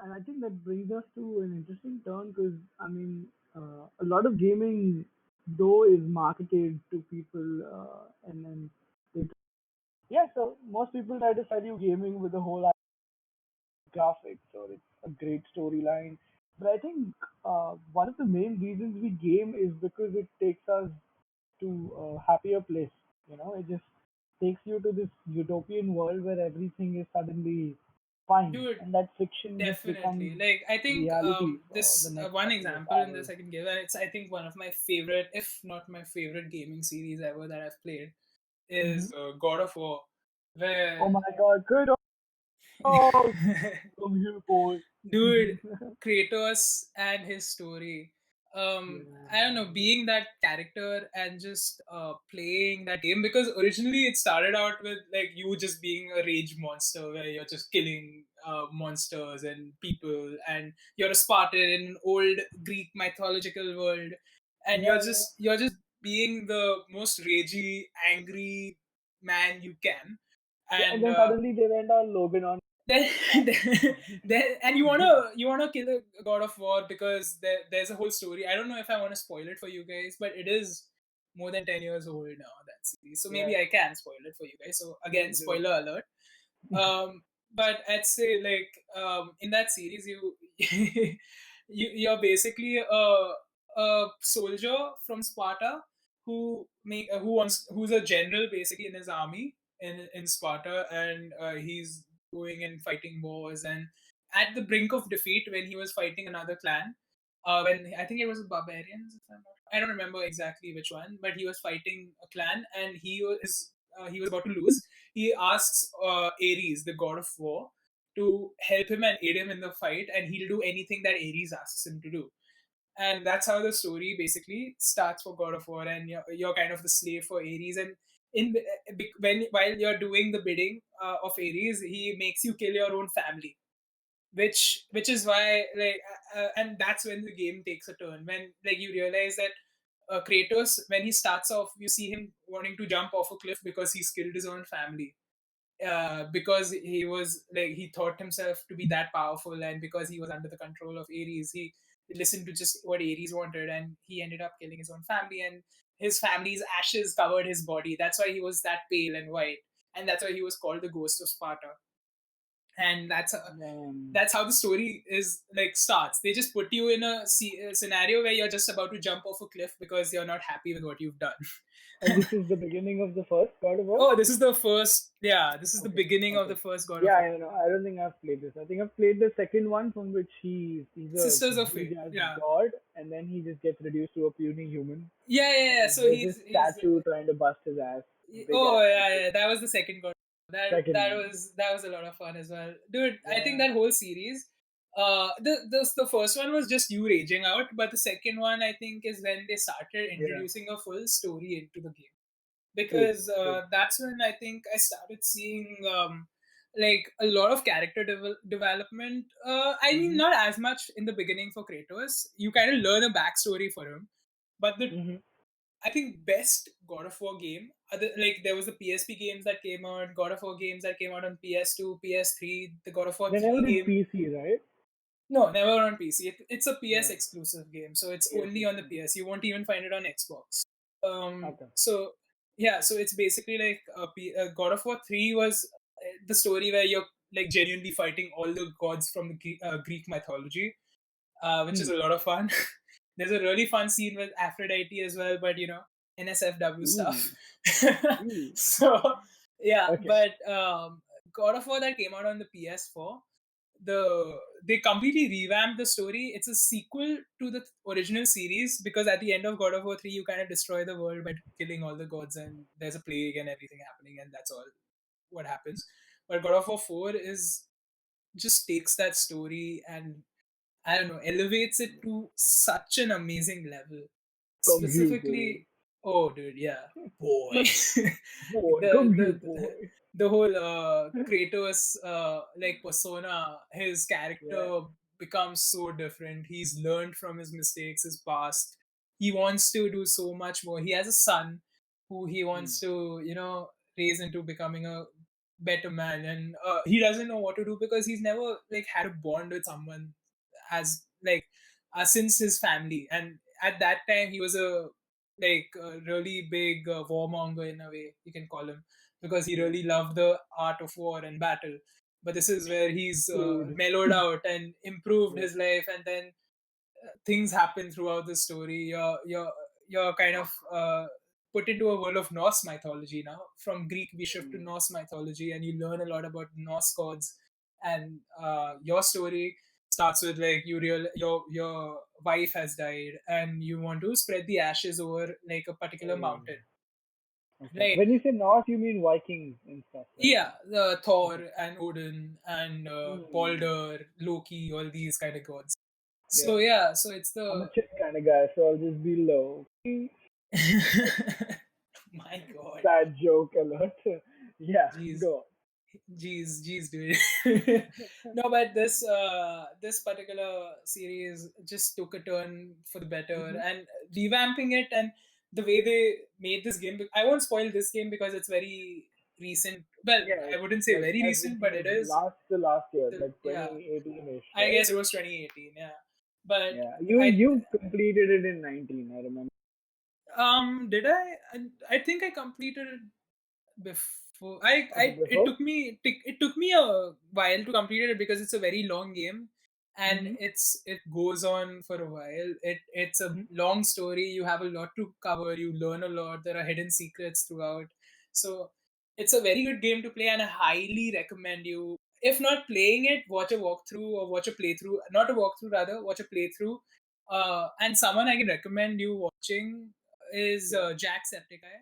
and I think that brings us to an interesting turn because I mean, a lot of gaming though is marketed to people, and then they, yeah. So most people try to sell you gaming with the whole graphics or it's a great storyline. But I think one of the main reasons we game is because it takes us to a happier place. You know, it just takes you to this utopian world where everything is suddenly fine, Dude, and that fiction just becomes definitely. Like, I think reality for the this next one couple of example in this hours. I can give, and it's I think one of my favorite, if not my favorite, gaming series ever that I've played Hmm. is God of War, Oh where my God, Kratos, come here, boy. dude, Kratos and his story. Yeah, I don't know, being that character and just playing that game, because originally it started out with like you just being a rage monster where you're just killing monsters and people, and you're a Spartan in an old Greek mythological world, and yeah, yeah. you're just being the most ragey, angry man you can, Yeah, and and then suddenly they went on Logan on. then, and you wanna kill a god of war because there's a whole story. I don't know if I want to spoil it for you guys, but it is more than 10 years old now, that series, so Yeah, maybe I can spoil it for you guys. So again, please do. spoiler alert. But I'd say, like, in that series, you're basically a soldier from Sparta who's a general basically in his army in Sparta, and he's going and fighting wars, and at the brink of defeat when he was fighting another clan, when I think it was the barbarians, if I don't remember exactly which one, but he was fighting a clan and he was about to lose. He asks Ares, the god of war, to help him and aid him in the fight, and he'll do anything that Ares asks him to do. And that's how the story basically starts for God of War, and you're kind of the slave for Ares. And when while you're doing the bidding of Ares, he makes you kill your own family, which is why, like, and that's when the game takes a turn, when like you realize that Kratos, when he starts off, you see him wanting to jump off a cliff because he's killed his own family, because he was like he thought himself to be that powerful, and because he was under the control of Ares, he listened to just what Ares wanted, and he ended up killing his own family, and his family's ashes covered his body. That's why he was that pale and white, and that's why he was called the Ghost of Sparta. And Um, that's how the story is like starts. They just put you in a scenario where you're just about to jump off a cliff because you're not happy with what you've done. and this is the beginning of the first God of War? Oh, this is the first. Yeah, this is the Okay, beginning of the okay. first God of Yeah, War. I know. I don't think I've played this. I think I've played the second one from which he's a Sisters of big Fate. as Yeah, god, and then he just gets reduced to a puny human, yeah, yeah, yeah. and So there's this he's statue trying to bust his ass, big ass oh yeah, statue. yeah. That was the second God. Second one. That was a lot of fun as well, dude. I think Yeah, that whole series. The first one was just you raging out, but the second one I think is when they started yeah. introducing a full story into the game, True, because true. that's when I think I started seeing like a lot of character development. I mean, Mhm. not as much in the beginning for Kratos. You kind of learn a backstory for him, but the Mhm. I think best God of War game. Like there was the PSP games that came out, God of War games that came out on PS2, PS3, the God of War They never 3 did game. PC, right? No, never on PC. It's a PS Yeah. exclusive game, so it's Yes. only on the PS. You won't even find it on Xbox. Okay. So yeah, so it's basically like God of War 3 was the story where you're like genuinely fighting all the gods from the Greek mythology, which is Hmm. a lot of fun. There's a really fun scene with Aphrodite as well, but NSFW Ooh. stuff. Ooh. So yeah, Okay. but God of War that came out on the PS4, they completely revamped the story. It's a sequel to the original series, because at the end of God of War 3 you kind of destroy the world by killing all the gods, and there's a plague and everything happening, and that's all what happens. But God of War 4 is just takes that story and, I don't know, elevates it to such an amazing level. Come here, boy. Specifically, oh, dude, yeah, boy, But boy, the come here, the boy. the whole Kratos like persona, his Yeah. character becomes so different. He's learned from his mistakes, his past. He wants to do so much more. He has a son who he Hmm. wants to, raise into becoming a better man, and he doesn't know what to do because he's never like had a bond with someone as like since his family. And at that time he was a really big warmonger in a way you can call him, because he Yeah. really loved the art of war and battle. But this is where he's Dude. mellowed out and improved Yeah. his life, and then things happen throughout the story. You're kind of put into a world of Norse mythology now. From Greek we shift to Mm. Norse mythology, and you learn a lot about Norse gods. And your story starts with like your wife has died, and you want to spread the ashes over like a particular Oh, mountain, okay. right? When you say North, you mean Vikings and stuff, right? Yeah, the Okay. Thor and Odin and Mm. Balder, Loki, all these kind of gods. So Yeah. yeah, so it's I'm a the chill kind of guy, so I'll just be low. my God. Sad joke alert. Yeah, Jeez. go. Jeez, dude. No, but this particular series just took a turn for the better, Hmm. and revamping it, and the way they made this game. I won't spoil this game because it's very recent. Well, Yeah, I it's wouldn't say like very as recent, but recent it as is. last year, like Yeah, 2018-ish, I right? guess it was 2018. Yeah, but Yeah, you I you completed it in 19. I remember. did I think I completed it before. I Okay, it before. took me it took me a while to complete it because it's a very long game, and Mm-hmm. it goes on for a while. It's a Hmm. long story. You have a lot to cover. You learn a lot. There are hidden secrets throughout. So it's a very good game to play, and I highly recommend you. If not playing it, watch a walkthrough or watch a playthrough. Not a walkthrough, rather, watch a playthrough. And someone I can recommend you watching is Yeah. Jacksepticeye.